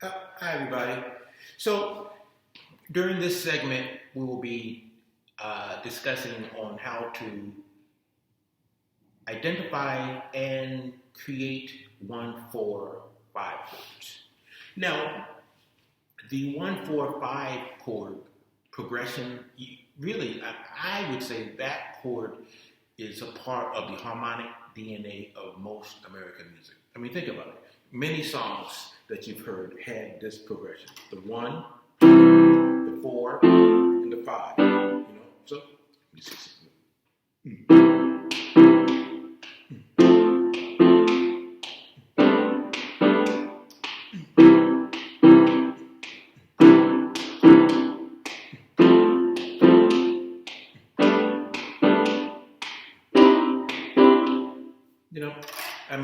Hi, everybody. So, during this segment, we will be discussing on how to identify and create 1-4-5 chords. Now, the 1-4-5 chord progression, really, I would say that chord is a part of the harmonic DNA of most American music. I mean, think about it. Many songs that you've heard had this progression: the 1, the 4, and the 5. So let me see something.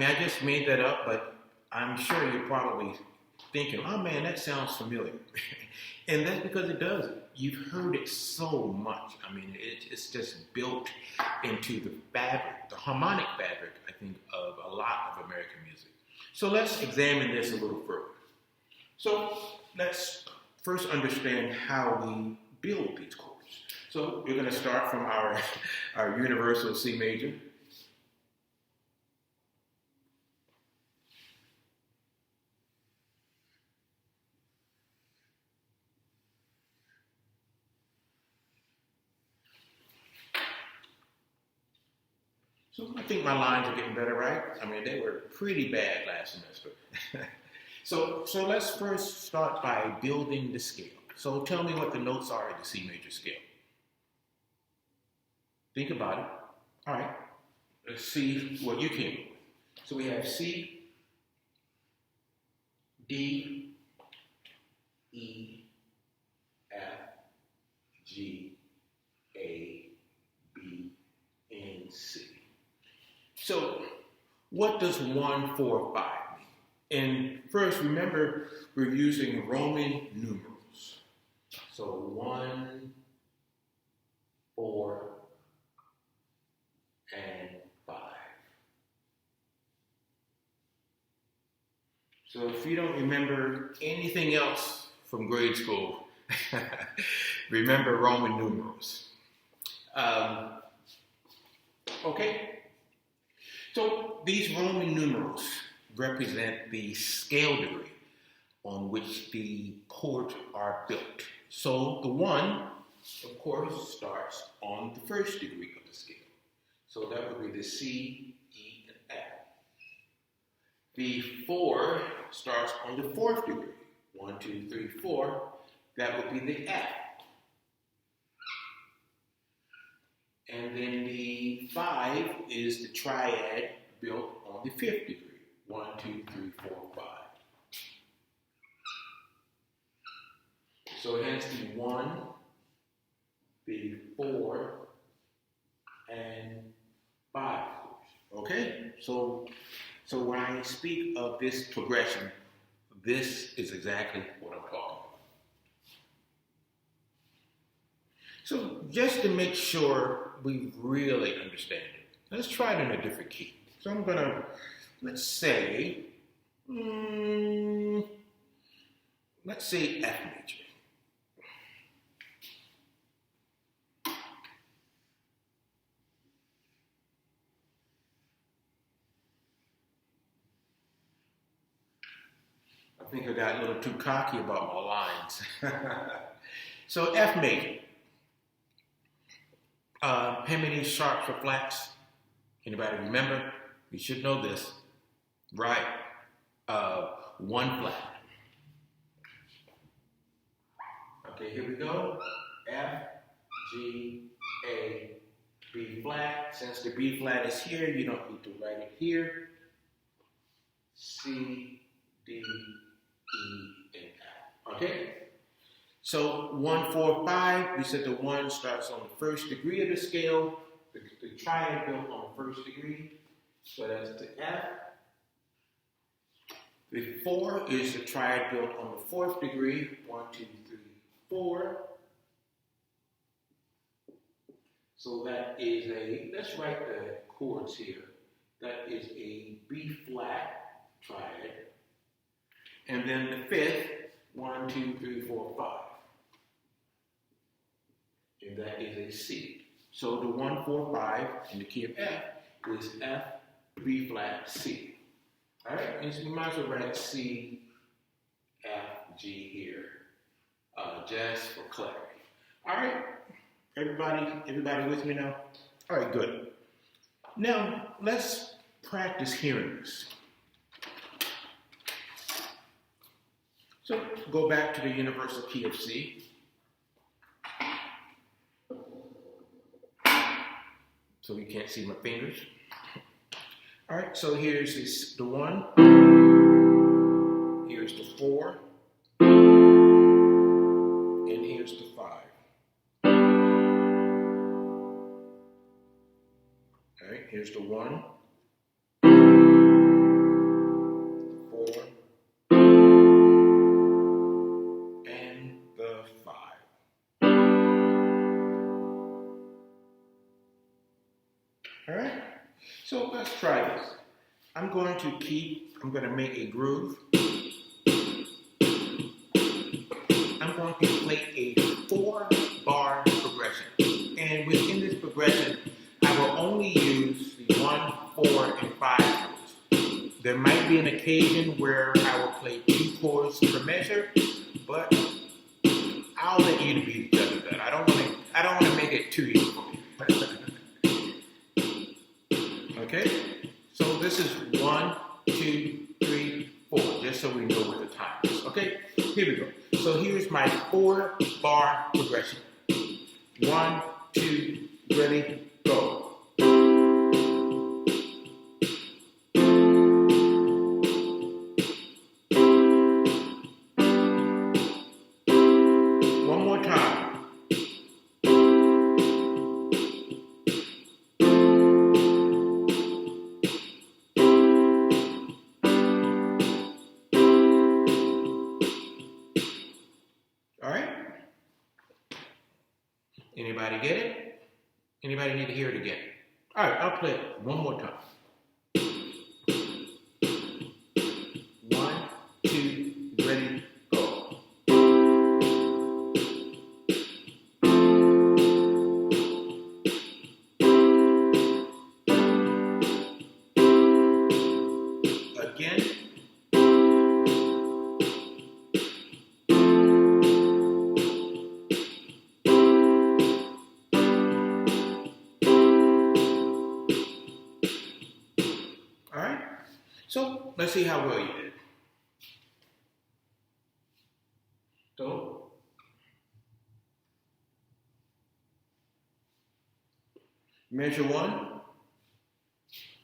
I just made that up, but I'm sure you're probably thinking, oh man, that sounds familiar. And that's because it does. You've heard it so much. I mean, it's just built into the fabric, the harmonic fabric, I think, of a lot of American music. So let's examine this a little further. So let's first understand how we build these chords. So we're going to start from our universal C major. So I think my lines are getting better, right? I mean, they were pretty bad last semester. So let's first start by building the scale. So tell me what the notes are in the C major scale. Think about it. All right. Let's see what you came up with. So we have C, D, E, F, G, A, B, and C. So what does 1-4-5 mean? And first, remember, we're using Roman numerals. So 1, 4, and 5. So if you don't remember anything else from grade school, remember Roman numerals. Okay? So these Roman numerals represent the scale degree on which the chords are built. So the 1, of course, starts on the first degree of the scale. So that would be the C, E, and F. The 4 starts on the 4th degree. 1, 2, 3, 4. That would be the F. And then the 5 is the triad built on the 5th degree. 1, 2, 3, 4, 5. So hence the 1, the 4, and 5. Okay? So when I speak of this progression, this is exactly what I'm talking about. So just to make sure we really understand it, let's try it in a different key. So I'm going to, let's say F major. I think I got a little too cocky about my lines. So F major. How many sharps or flats? Anybody remember? You should know this. Right. 1 flat. Okay, here we go. F, G, A, B flat. Since the B flat is here, you don't need to write it here. C, D, E, and F. Okay? So 1-4-5, we said the 1 starts on the 1st degree of the scale, the triad built on the 1st degree. So that's the F. The 4 is the triad built on the 4th degree. 1, 2, 3, 4. So that is let's write the chords here. That is a B flat triad. And then the fifth, 1, 2, 3, 4, 5. And that is a C. So the 1, 4, 5 in the key of F is F, B flat, C. All right, and so you might as well write C, F, G here, just for clarity. All right, everybody with me now? All right, good. Now, let's practice hearing this. So, go back to the universal key of C. So you can't see my fingers. All right, so here's the 1. Here's the 4. And here's the 5. All right, here's the 1. The 4. And the 5. All right, so let's try this. I'm going to make a groove. I'm going to play a 4-bar progression. And within this progression, I will only use the 1, 4, and 5 chords. There might be an occasion where I will play 2 chords per measure, but I'll let you be the judge of that. I don't want to make it too easy for you. Okay? So this is 1, 2, 3, 4, just so we know what the time is. Okay? Here we go. So here's my 4-bar progression. 1, 2, ready, go. One more time. All right? Anybody get it? Anybody need to hear it again? All right, I'll play it one more time. 1, 2, ready, go. Again. All right, so let's see how well you did. So, measure 1,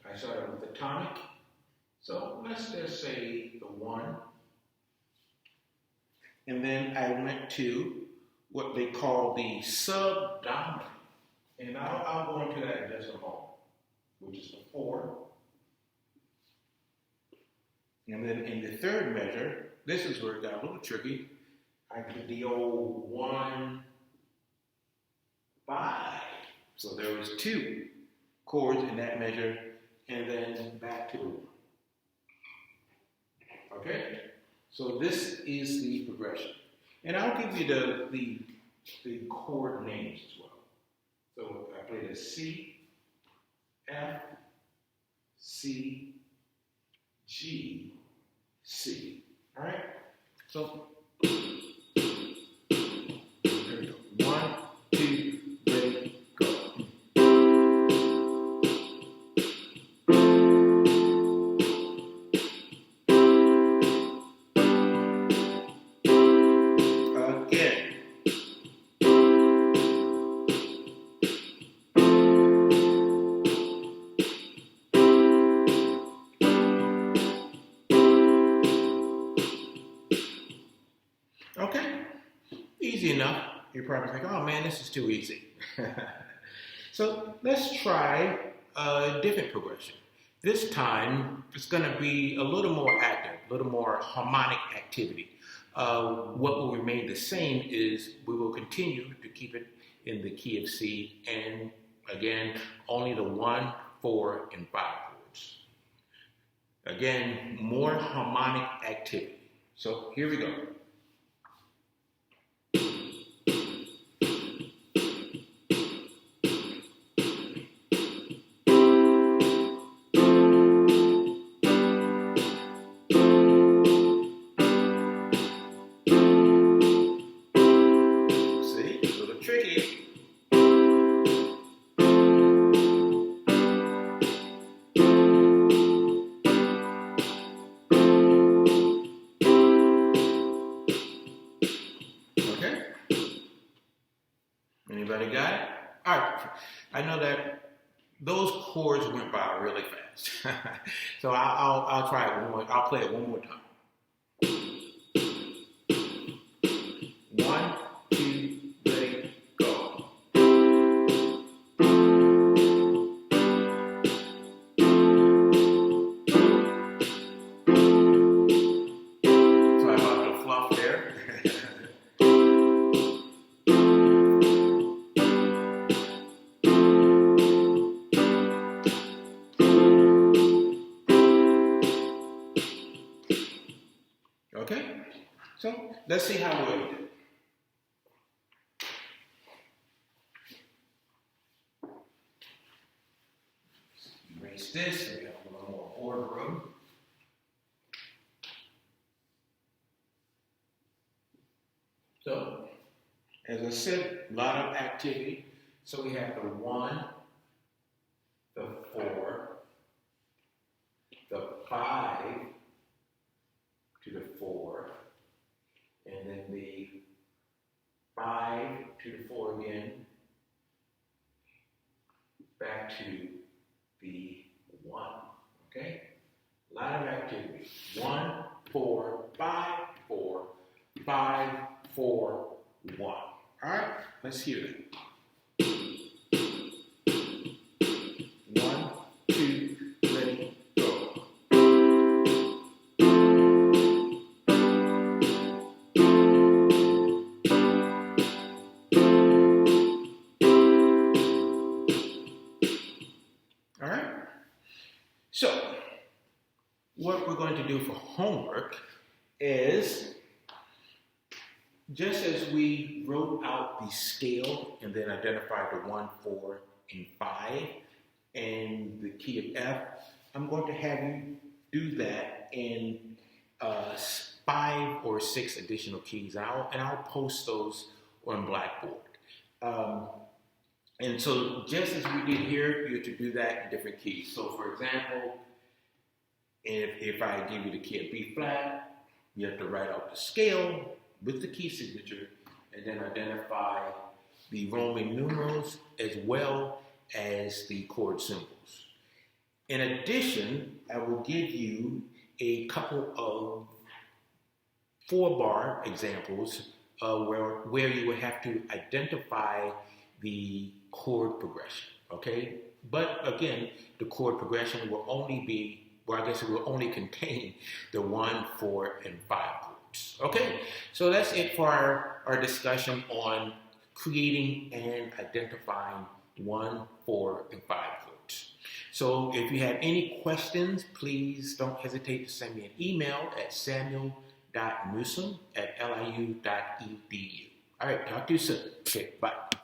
I started with the tonic. So let's just say the 1. And then I went to what they call the subdominant. And I'll go into that in just a moment, which is the 4. And then in the third measure, this is where it got a little tricky. I did the old 1, 5. So there was 2 chords in that measure, and then back to the 1. Okay? So this is the progression. And I'll give you the chord names as well. So I played a C, F, C, G, C. All right? So there we go. 1, 2, ready, go. Again. Okay, easy enough. You're probably like, oh man, this is too easy. So let's try a different progression. This time, it's going to be a little more active, a little more harmonic activity. What will remain the same is we will continue to keep it in the key of C, and again, only the 1, 4, and 5 chords. Again, more harmonic activity. So here we go. See, a little tricky. Okay? Anybody got it? All right. I know that those chords went by really fast. So I'll try it one more. I'll play it one more time. 1, 2, ready, go. Sorry about the fluff there. Okay, so let's see how well you do. Erase this so we have a little more order room. So, as I said, a lot of activity. So we have the 1, the 4, the 5 to the 4, and then the 5 to the 4 again, back to the 1. Okay? A lot of activity. 1, 4, 5, 4, 5, 4, 1. All right, let's hear that. 1, 2, ready, go. All right. So, what we're going to do for homework is, just as we wrote out the scale and then identified the 1, 4, and 5 and the key of F, I'm going to have you do that in 5 or 6 additional keys. I'll post those on Blackboard. And so just as we did here, you're to do that in different keys. So for example, if I give you the key of B flat, you have to write out the scale with the key signature and then identify the Roman numerals as well as the chord symbols. In addition, I will give you a couple of 4-bar examples where you would have to identify the chord progression, okay? But again, the chord progression will only be, well, I guess it will only contain the 1, 4, and 5 chords, okay? So that's it for our discussion on creating and identifying 1, 4, and 5 chords. So if you have any questions, please don't hesitate to send me an email at samuel.newsom@liu.edu. All right, talk to you soon. Okay, bye.